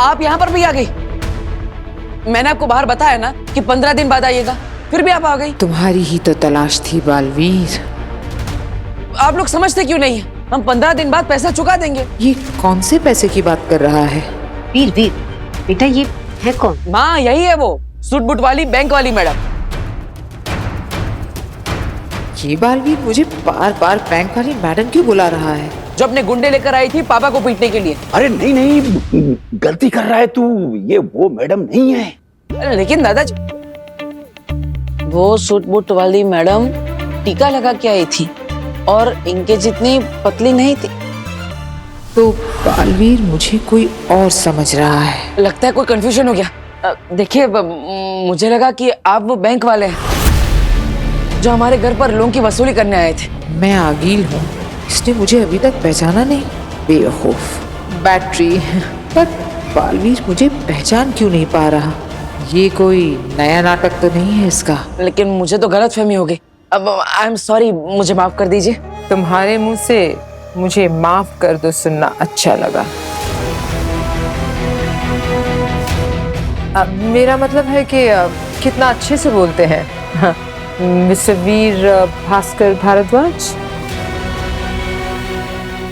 आप यहाँ पर भी आ गई? मैंने आपको बाहर बताया ना कि 15 दिन बाद आइएगा, फिर भी आप आ गई। तुम्हारी ही तो तलाश थी बालवीर। आप लोग समझते क्यों नहीं है? हम 15 दिन बाद पैसा चुका देंगे। ये कौन से पैसे की बात कर रहा है? वीर वीर बेटा, ये है कौन? माँ, यही है वो सूट बूट वाली बैंक वाली मैडम। ये बालवीर मुझे बार बार बैंक वाली मैडम क्यों बुला रहा है? जो अपने गुंडे लेकर आई थी पापा को पीटने के लिए। अरे नहीं नहीं, गलती कर रहा है तू, ये वो मैडम नहीं है। अरे लेकिन दादाजी, वो सूट बूट वाली मैडम टीका लगा के आई थी और इनके जितनी पतली नहीं थी। तो बालवीर मुझे कोई और समझ रहा है। लगता है कोई कंफ्यूजन हो गया। देखिए, मुझे लगा कि आप वो बैंक वाले हैं जो हमारे घर पर लोन की वसूली करने आए थे। मैं आगील हूँ, इसने मुझे अभी तक पहचाना नहीं। बेवकूफ। बैटरी। पर बालवीर मुझे पहचान क्यों नहीं पा रहा? ये कोई नया नाटक तो नहीं है इसका? लेकिन मुझे तो गलतफहमी हो गई। अब आई एम सॉरी, मुझे माफ कर दीजिए। तुम्हारे मुंह से मुझे माफ कर दो सुनना अच्छा लगा। मेरा मतलब है कि कितना अच्छे से बोलते हैं। हाँ, मिस्टर वीर भास्कर भारद्वाज।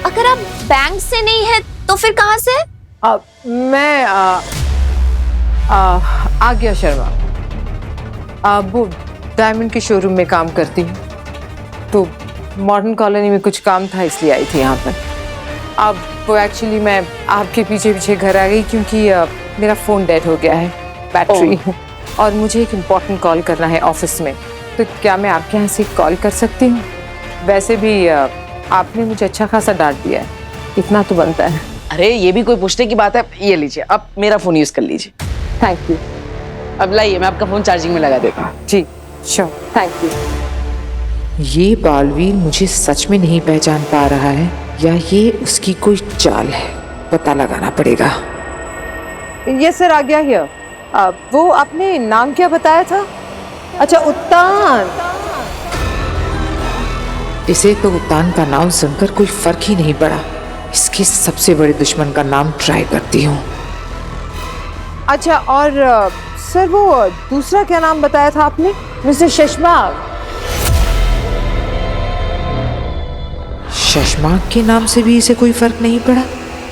अगर आप बैंक से नहीं है तो फिर कहाँ से? मैं आज्ञा शर्मा, वो डायमंड के शोरूम में काम करती हूँ। तो मॉडर्न कॉलोनी में कुछ काम था इसलिए आई थी यहाँ पर। अब वो एक्चुअली मैं आपके पीछे पीछे घर आ गई क्योंकि मेरा फ़ोन डेड हो गया है, बैटरी। और मुझे एक इम्पोर्टेंट कॉल करना है ऑफिस में। तो क्या मैं आपके यहाँ से कॉल कर सकती हूँ? वैसे भी आपने मुझे अच्छा खासा डांट दिया है, इतना तो बनता है। अरे ये भी कोई पूछने की बात है? ये लीजिए, आप मेरा फोन यूज कर लीजिए। Thank you. अब लाइए, मैं आपका फोन चार्जिंग में लगा देता हूँ। जी श्योर, थैंक यू। ये बालवीर मुझे सच में नहीं पहचान पा रहा है या ये उसकी कोई चाल है, पता लगाना पड़ेगा। यस सर, आ गया हियर। वो आपने नाम क्या बताया था? अच्छा, उत्तान। इसे तो उत्तान का नाम सुनकर कोई फर्क ही नहीं पड़ा। इसके सबसे बड़े दुश्मन का नाम ट्राई करती हूँ। अच्छा, और सर वो दूसरा क्या नाम बताया था आपने? मिस्टर शशमाक। शशमाक के नाम से भी इसे कोई फर्क नहीं पड़ा।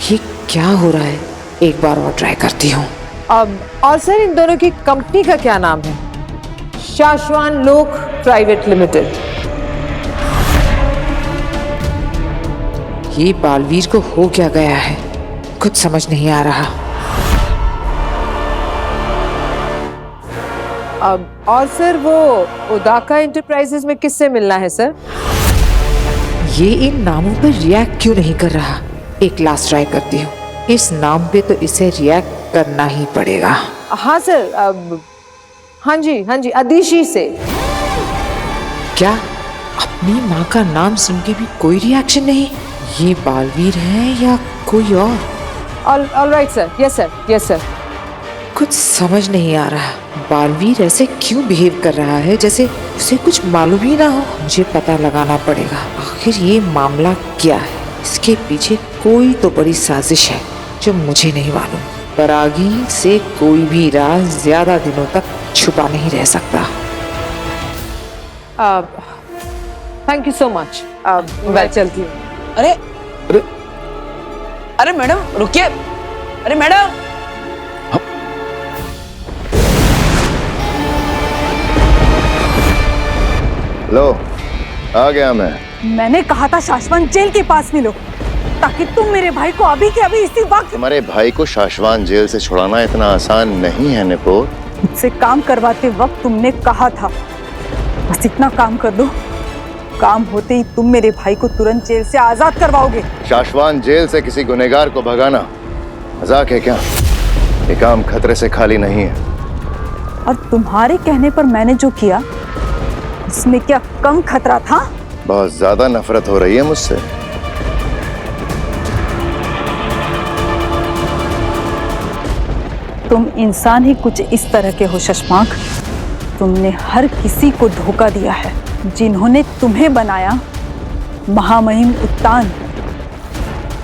ये क्या हो रहा है? एक बार और ट्राई करती हूँ। और सर इन दोनों की कंपनी का क्या नाम है? शाश्वान लोक प्राइवेट लिमिटेड। ये बालवीर को हो क्या गया है, कुछ समझ नहीं आ रहा। और सर वो उदाका एंटरप्राइजेस में किससे मिलना है सर? ये इन नामों पर रिएक्ट क्यों नहीं कर रहा? एक लास्ट ट्राई करती हूँ। इस नाम पे तो इसे रिएक्ट करना ही पड़ेगा। हाँ सर, हाँ जी, अदिशी से। क्या अपनी माँ का नाम सुन के भी कोई रिएक्शन नहीं? ये बालवीर है या कोई और? All right sir, yes sir. कुछ समझ नहीं आ रहा। बालवीर ऐसे क्यों बिहेव कर रहा है जैसे उसे कुछ मालूम ही ना हो? मुझे पता लगाना पड़ेगा आखिर ये मामला क्या है। इसके पीछे कोई तो बड़ी साजिश है जो मुझे नहीं मालूम। पर आगे से कोई भी राज ज्यादा दिनों तक छुपा नहीं रह सकता। Thank you so much. मैं चलती हूँ। अरे मैडम रुकिए। अरे मैडम, लो, आ गया मैं। मैंने कहा था शाश्वान जेल के पास मिलो ताकि तुम मेरे भाई को अभी के अभी इसी वक्त। तुम्हारे भाई को शाश्वान जेल से छुड़ाना इतना आसान नहीं है निपोर। मुझसे काम करवाते वक्त तुमने कहा था बस इतना काम कर दो, काम होते ही तुम मेरे भाई को तुरंत जेल से आजाद करवाओगे। शाश्वान जेल से किसी गुनहगार को भगाना मजाक है क्या? ये काम खतरे से खाली नहीं है। और तुम्हारे कहने पर मैंने जो किया इसमें क्या कम खतरा था? बहुत ज्यादा नफरत हो रही है मुझसे। तुम इंसान ही कुछ इस तरह के हो शशमाक। तुमने हर किसी को धोखा दिया है। जिन्होंने तुम्हें बनाया महामहिम उत्तान,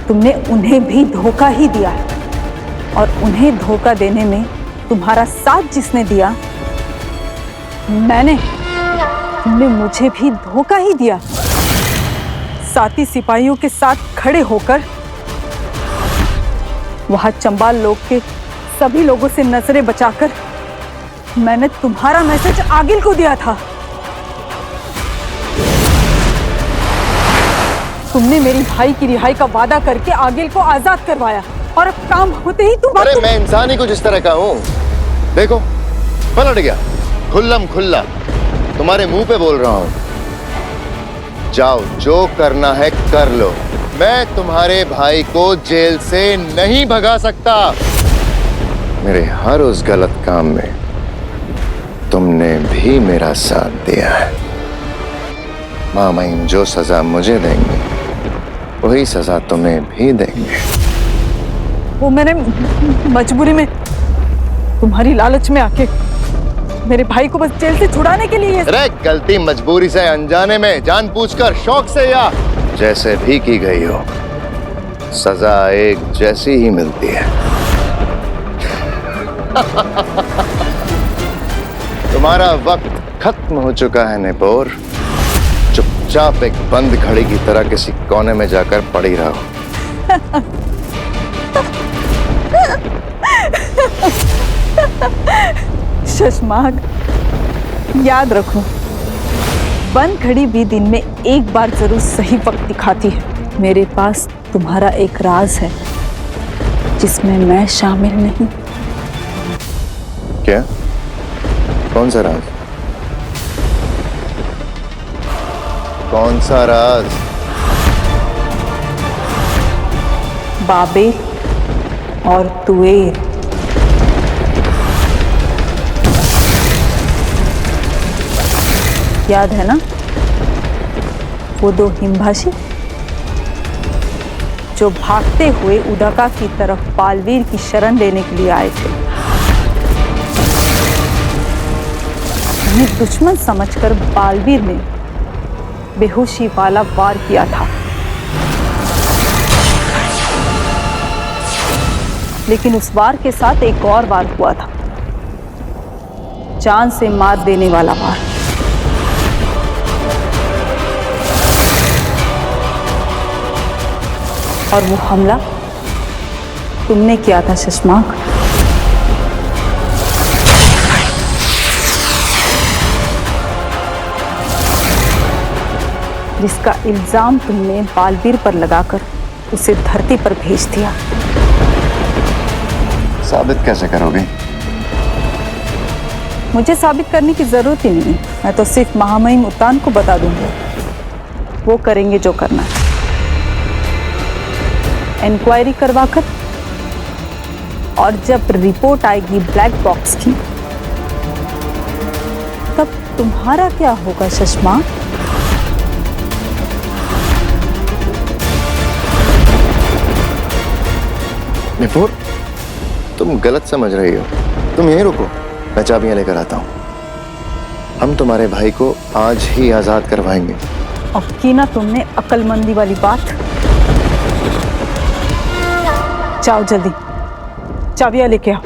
तुमने उन्हें भी धोखा ही दिया है। और उन्हें धोखा देने में तुम्हारा साथ जिसने दिया, तुमने मुझे भी धोखा ही दिया। साथी सिपाहियों के साथ खड़े होकर वहां चंबाल लोग के सभी लोगों से नजरें बचाकर मैंने तुम्हारा मैसेज आगिल को दिया था। तुमने मेरी भाई की रिहाई का वादा करके आगिल को आजाद करवाया और अब काम होते ही तुम अरे मैं इंसान ही कुछ इस तरह का हूँ। देखो पलट गया, खुल्लम खुल्ला तुम्हारे मुंह पे बोल रहा हूँ। जाओ जो करना है कर लो, मैं तुम्हारे भाई को जेल से नहीं भगा सकता। मेरे हर उस गलत काम में तुमने भी मेरा साथ दिया है। मामाइन जो सजा मुझे देंगे वही सजा तुम्हें भी देंगे। वो मैंने मजबूरी में, तुम्हारी लालच में आके मेरे भाई को बस जेल से छुड़ाने के लिए। अरे गलती मजबूरी से, अनजाने में, जानबूझकर, शौक से या जैसे भी की गई हो, सजा एक जैसी ही मिलती है। तुम्हारा वक्त खत्म हो चुका है नेपोर। चुपचाप एक बंद घड़ी की तरह किसी कोने में जाकर पड़ी रहो। शशमाग, याद रखो, बंद घड़ी भी दिन में एक बार जरूर सही वक्त दिखाती है। मेरे पास तुम्हारा एक राज है जिसमें मैं शामिल नहीं। क्या? कौन सा राज? कौन सा राज? बाबेल और तुएर। याद है ना वो दो हिमभाषी जो भागते हुए उदाका की तरफ बालवीर की शरण लेने के लिए आए थे। उन्हें दुश्मन समझकर बालवीर ने बेहोशी वाला वार किया था, लेकिन उस वार के साथ एक और वार हुआ था, जान से मार देने वाला वार। और वो हमला तुमने किया था शशमाक। जिसका इल्जाम तुमने बालवीर पर लगाकर उसे धरती पर भेज दिया। साबित कैसे करोगे? मुझे साबित करने की जरूरत ही नहीं, मैं तो सिर्फ महामहिम उत्तान को बता दूंगा, वो करेंगे जो करना है। इंक्वायरी करवाकर और जब रिपोर्ट आएगी ब्लैक बॉक्स की, तब तुम्हारा क्या होगा शशमा? नेपोर, तुम गलत समझ रही हो। तुम यहीं रुको, मैं चाबियां लेकर आता हूं। हम तुम्हारे भाई को आज ही आजाद करवाएंगे। अब की ना तुमने अक्लमंदी वाली बात। जाओ जल्दी, चाबियां लेके आओ।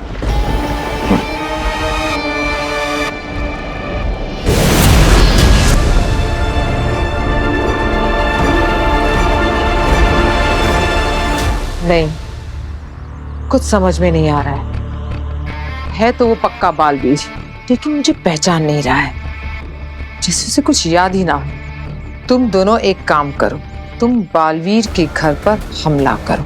नहीं, कुछ समझ में नहीं आ रहा है तो वो पक्का बालवीर, लेकिन मुझे पहचान नहीं रहा है, जैसे उसे कुछ याद ही ना हो। तुम दोनों एक काम करो, तुम बालवीर के घर पर हमला करो,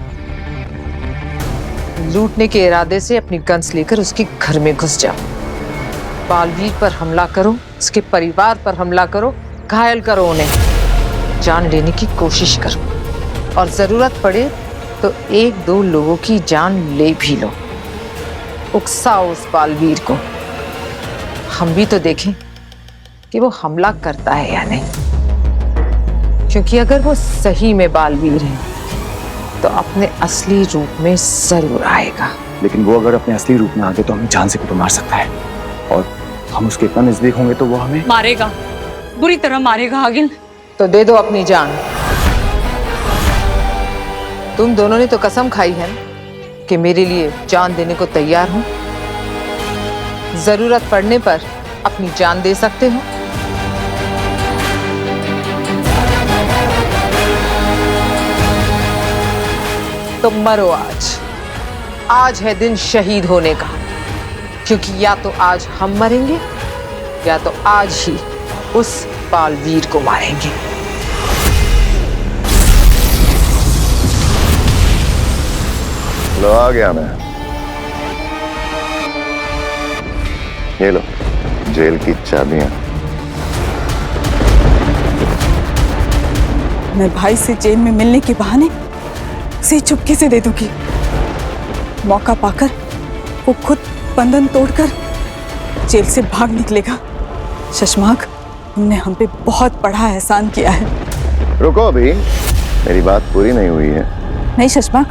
लूटने के इरादे से अपनी गन्स लेकर उसके घर में घुस जाओ, बालवीर पर हमला करो, उसके परिवार पर हमला करो, घायल करो उन्हें, जान लेने की कोशिश करो और जरूरत पड़े तो एक दो लोगों की जान ले भी लो। उकसाओ उस बालवीर को, हम भी तो देखें कि वो हमला करता है या नहीं, क्योंकि अगर वो सही में बालवीर है तो अपने असली रूप में जरूर आएगा। लेकिन वो अगर अपने असली रूप में आ गए तो हमें जान से भी तो मार सकता है, और हम उसके इतना नजदीक होंगे तो वो हमें मारेगा, बुरी तरह मारेगा। आगिल, तो दे दो अपनी जान। तुम दोनों ने तो कसम खाई है कि मेरे लिए जान देने को तैयार हो? जरूरत पड़ने पर अपनी जान दे सकते हो। तो मरो आज। आज है दिन शहीद होने का, क्योंकि या तो आज हम मरेंगे या तो आज ही उस बालवीर को मारेंगे। लो आ गया मैं। ये लो जेल की चाबियां। मैं भाई से जेल में मिलने के बहाने उसे चुपके से दे दूंगी। मौका पाकर वो खुद बंधन तोड़कर जेल से भाग निकलेगा। शशमाक, तुमने हम पे बहुत बड़ा एहसान किया है। रुको, अभी मेरी बात पूरी नहीं हुई है। नहीं शशमाक,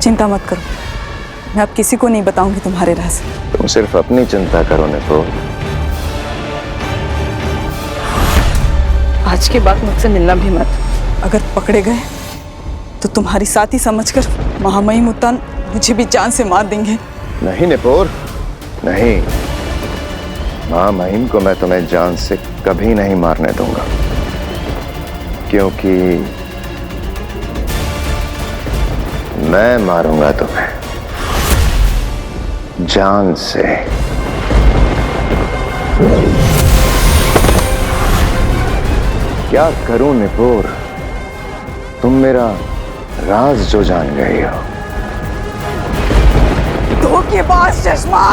चिंता मत करो, मैं अब किसी को नहीं बताऊंगी तुम्हारे राज। तुम सिर्फ अपनी चिंता करो निपोर। आज के बाद मुझसे मिलना भी मत। अगर पकड़े गए तो तुम्हारी साथी समझकर महामहिम मुल्तान मुझे भी जान से मार देंगे। नहीं निपोर, नहीं। महामहिम को मैं तुम्हें जान से कभी नहीं मारने दूंगा, क्योंकि मैं मारूंगा तुम्हें जान से। क्या करूं निपोर, तुम मेरा राज जो जान गई हो। धोखेबाज चश्मा।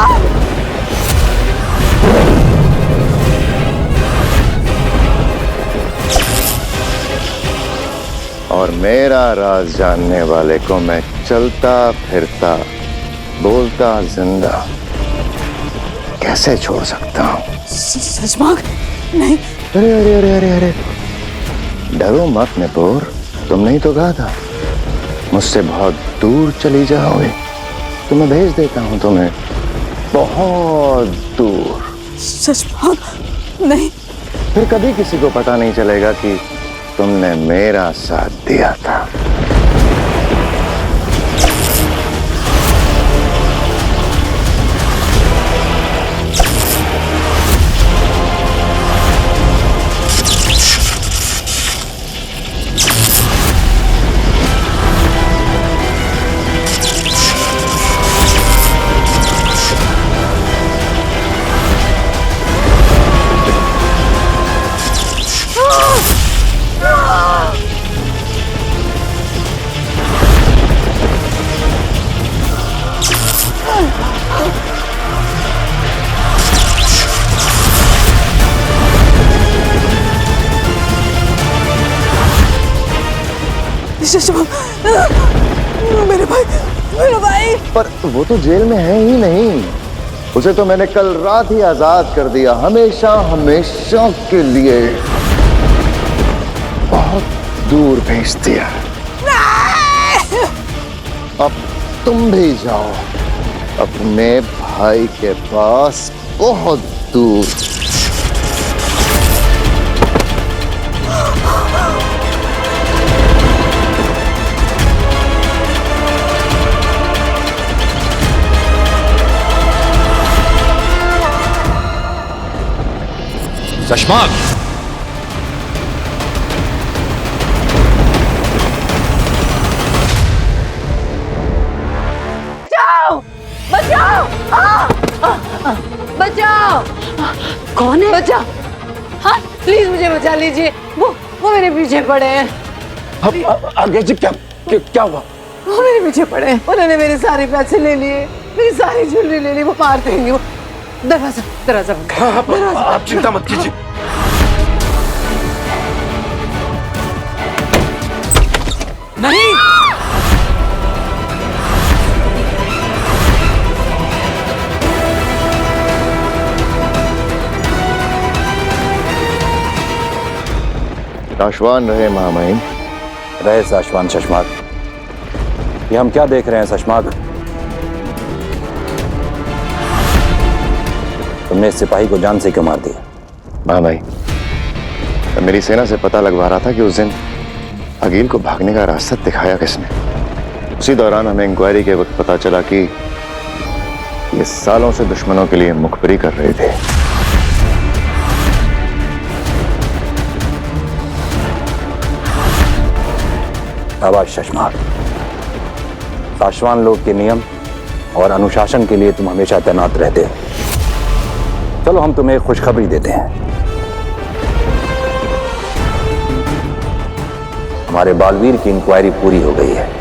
और मेरा राज जानने वाले को मैं चलता फिरता बोलता जिंदा कैसे छोड़ सकता हूं? शशमाक, नहीं। अरे अरे अरे अरे अरे, डरो मत निपोर, तुमने ही तो कहा था मुझसे बहुत दूर चली जाओगे, तो मैं भेज देता हूं तुम्हें बहुत दूर। शशमाक, नहीं। फिर कभी किसी को पता नहीं चलेगा कि तुमने मेरा साथ दिया था। मेरे भाई, मेरे भाई। पर वो तो जेल में है ही नहीं, उसे तो मैंने कल रात ही आजाद कर दिया, हमेशा हमेशा के लिए बहुत दूर भेज दिया। अब तुम भी जाओ अपने भाई के पास बहुत दूर। शशमाक, बचाओ, बचाओ। कौन है? बचाओ, हाँ प्लीज मुझे बचा लीजिए। वो मेरे पीछे पड़े हैं। आगे जी, क्या हुआ? वो मेरे पीछे पड़े हैं, उन्होंने मेरे सारे पैसे ले लिए, मेरी सारी ज्वेलरी ले ली, वो मार देंगे। वो दरवाजा आप चिंता मत कीजिए। नहीं। साशवान रहे महामहिम। रहे साशवान शशमाक। ये हम क्या देख रहे हैं शशमाक? तुमने इस सिपाही को जान से क्यों मार दिया? महामहिम, मैं मेरी सेना से पता लगवा रहा था कि उस दिन अकील को भागने का रास्ता दिखाया किसने। उसी दौरान हमें इंक्वायरी के वक्त पता चला कि ये सालों से दुश्मनों के लिए मुखबरी कर रहे थे। शाबाश शशमार, साशवान लोग के नियम और अनुशासन के लिए तुम हमेशा तैनात रहते हो। चलो हम तुम्हें एक खुशखबरी देते हैं। हमारे बालवीर की इंक्वायरी पूरी हो गई है।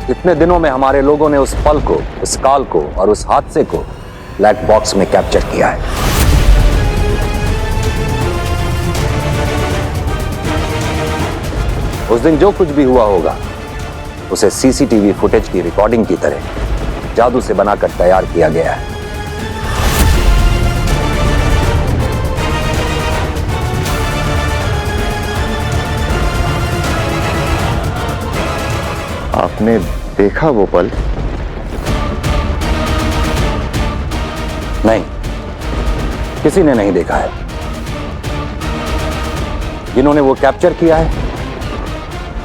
इतने दिनों में हमारे लोगों ने उस पल को, उस काल को और उस हादसे को ब्लैक बॉक्स में कैप्चर किया है। उस दिन जो कुछ भी हुआ होगा उसे सीसीटीवी फुटेज की रिकॉर्डिंग की तरह जादू से बनाकर तैयार किया गया है। आपने देखा वो पल? नहीं, किसी ने नहीं देखा है। जिन्होंने वो कैप्चर किया है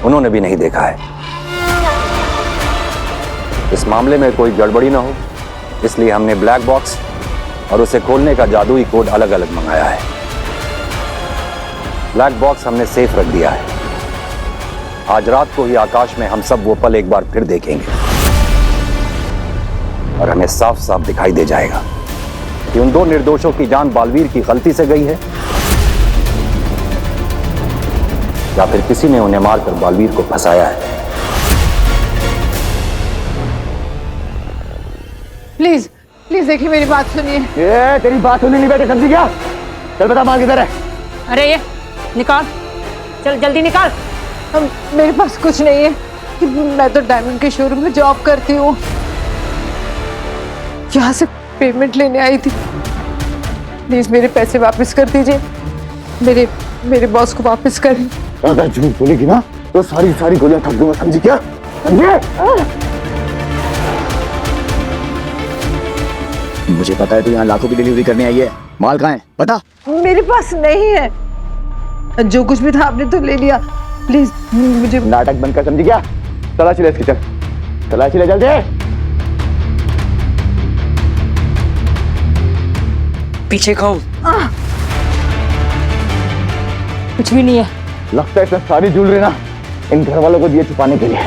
उन्होंने भी नहीं देखा है। इस मामले में कोई गड़बड़ी ना हो इसलिए हमने ब्लैक बॉक्स और उसे खोलने का जादुई कोड अलग अलग मंगाया है। ब्लैक बॉक्स हमने सेफ रख दिया है। आज रात को ही आकाश में हम सब वो पल एक बार फिर देखेंगे और हमें साफ साफ दिखाई दे जाएगा कि उन दो निर्दोषों की जान बालवीर की गलती से गई है या फिर किसी ने उन्हें मारकर बालवीर को फंसाया है। प्लीज प्लीज देखिए, मेरी बात सुनिए। ये तेरी बात सुननी नहीं बेटे, समझी क्या? चल बता माल किधर है? अरे ये निकाल, चल जल्दी निकाल। मेरे पास कुछ नहीं है। मैं तो डायमंड के शोरूम में जॉब करती हूँ। यहाँ से पेमेंट लेने आई थी। प्लीज मेरे पैसे वापस कर दीजिए। मेरे बॉस को वापस कर। अगर झूठ बोलेगी ना तो सारी गोलियां ठग दूंगा, समझी क्या? समझे? मुझे पता है तू यहाँ लाखों की डिलीवरी करने आई है। माल कहाँ है बता। मेरे पास नहीं है। जो कुछ भी था आपने तो ले लिया। प्लीज मुझे। नाटक बंद कर, समझी क्या? तलाशी ले इसकी, चल तलाशी ले जल्दी। पीछे खाओ। कुछ भी नहीं है। लगता है इसमें सारी ज्वेलरी ना इन घर वालों को दिए छुपाने के लिए।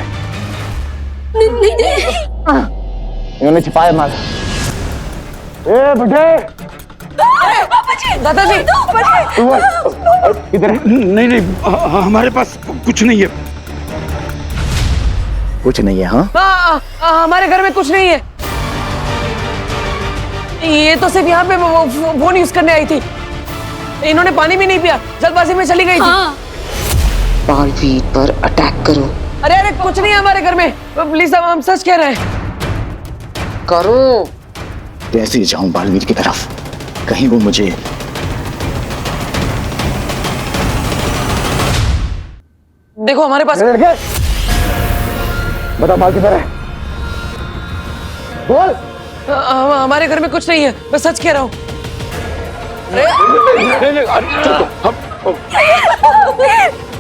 इन्होंने छिपाया माल। ए बुढ़े, दादाजी इधर है। नहीं हमारे पास कुछ नहीं है। कुछ नहीं है? हाँ हमारे घर में कुछ नहीं है। ये तो सिर्फ यहाँ पे फोन यूज करने आई थी। इन्होंने पानी भी नहीं पिया, जल्दबाजी में चली गई थी। बालवीर पर अटैक करो। अरे कुछ नहीं है हमारे घर में। प्लीज हम सच कह रहे हैं। करो। कैसे जाऊं बालवीर की तरफ? कहीं वो मुझे। देखो हमारे पास। बता माल किधर है? बोल। हमारे घर में कुछ नहीं है, मैं सच कह रहा हूँ।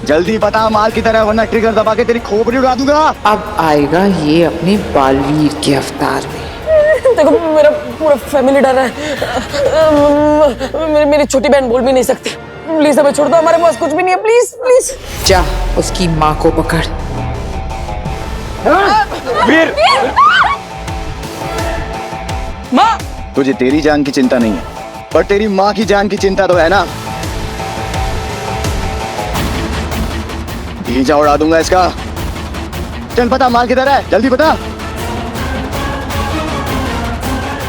जल्दी बता माल की तरह, वरना ट्रिगर दबा के तेरी खोपड़ी उड़ा दूंगा। अब आएगा ये अपने बालवीर के अवतार में। देखो मेरा पूरा फैमिली डर रहा है। मेरी छोटी बहन बोल भी नहीं सकती। प्लीज हमें छोड़ दो, हमारे पास कुछ भी नहीं है। Please please. जा उसकी माँ को पकड़। वीर, माँ, तुझे तेरी जान की चिंता नहीं है, पर तेरी माँ की जान की चिंता तो है ना। भीजा उड़ा दूंगा इसका। चल बता माल किधर है, जल्दी बता।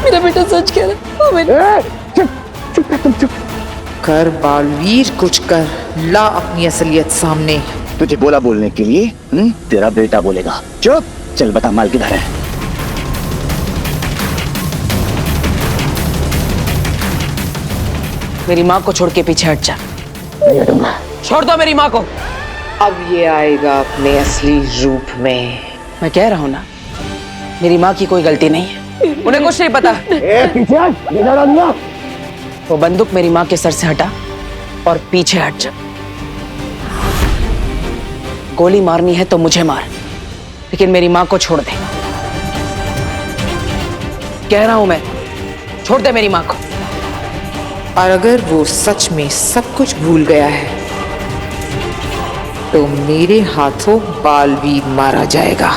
मेरा बेटा सच कह रहा है। चुप। कर बालवीर, कुछ कर। ला अपनी असलियत सामने। तुझे बोला बोलने के लिए? तेरा बेटा बोलेगा। चुप। चल बता माल किधर है। मेरी माँ को छोड़ के पीछे हट जा। नहीं हटूंगा। छोड़ दो मेरी माँ को। अब ये आएगा अपने असली रूप में। मैं कह रहा हूँ ना, मेरी माँ की कोई गलती नहीं है। उन्हें कुछ नहीं पता। पीछे हट, इधर आ दूंगा। वो बंदूक मेरी माँ के सर से हटा और पीछे हट जा। गोली मारनी है तो मुझे मार, लेकिन मेरी माँ को छोड़ दे। कह रहा हूं मैं, छोड़ दे मेरी माँ को। और अगर वो सच में सब कुछ भूल गया है तो मेरे हाथों बालवीर मारा जाएगा।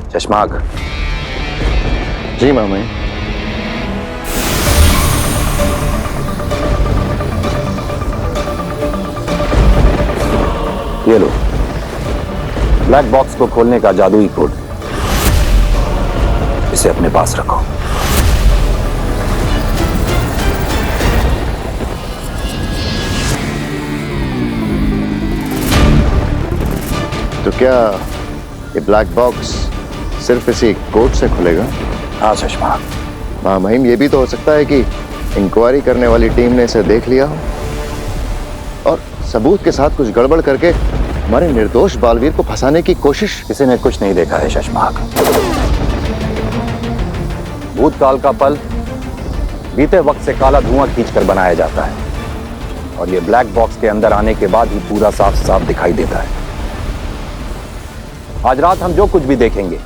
चश्माक। जी मामा। ये लो, ब्लैक बॉक्स को खोलने का जादुई कोड। इसे अपने पास रखो। तो क्या ये ब्लैक बॉक्स सिर्फ इसी कोड से खुलेगा? हाँ चश्मा। हाँ महिम, ये भी तो हो सकता है कि इंक्वायरी करने वाली टीम ने इसे देख लिया हो और सबूत के साथ कुछ गड़बड़ करके हमारे निर्दोष बालवीर को फंसाने की कोशिश। किसी ने कुछ नहीं देखा है शशमाक। भूतकाल का पल बीते वक्त से काला धुआं खींचकर बनाया जाता है और ये ब्लैक बॉक्स के अंदर आने के बाद ही पूरा साफ साफ दिखाई देता है। आज रात हम जो कुछ भी देखेंगे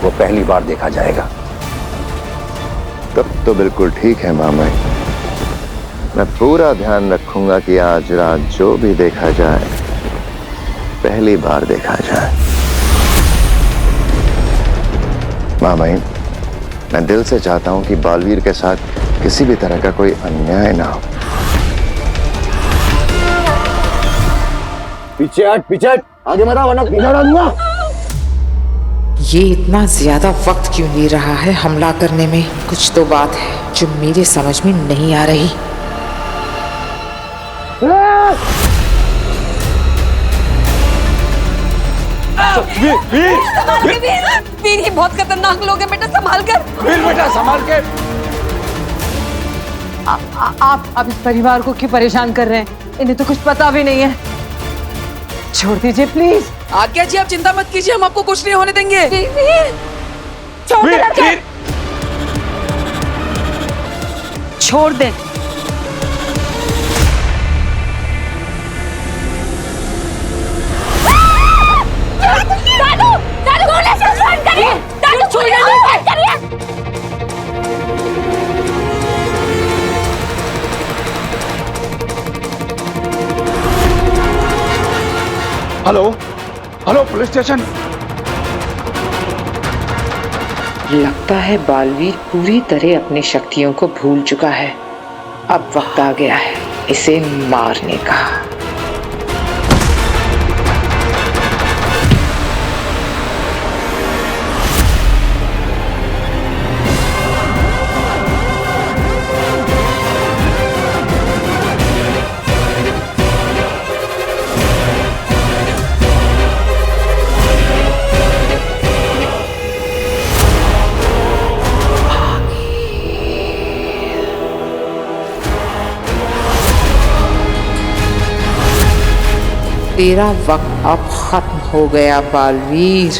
वो पहली बार देखा जाएगा। तब तो बिल्कुल ठीक है मामा। मैं पूरा ध्यान रखूंगा कि आज रात जो भी देखा जाए पहली बार देखा जाए। मामा, मैं दिल से चाहता हूं कि बालवीर के साथ किसी भी तरह का कोई अन्याय ना हो। पीछे हट, आगे मत आ वरना पीछे डालूंगा। ये इतना ज्यादा वक्त क्यों ले रहा है हमला करने में? कुछ तो बात है जो मेरे समझ में नहीं आ रही। वीर, ये बहुत खतरनाक लोग हैं बेटा, संभाल कर। वीर बेटा संभाल के। आप इस परिवार को क्यों परेशान कर रहे हैं? इन्हें तो कुछ पता भी नहीं है। छोड़ दीजिए प्लीज। आज्ञा जी, आप चिंता मत कीजिए, हम आपको कुछ नहीं होने देंगे। छोड़ दे लड़के। छोड़ दे। Hello police station. लगता है बालवीर पूरी तरह अपनी शक्तियों को भूल चुका है। अब वक्त आ गया है इसे मारने का। तेरा वक्त अब खत्म हो गया बालवीर।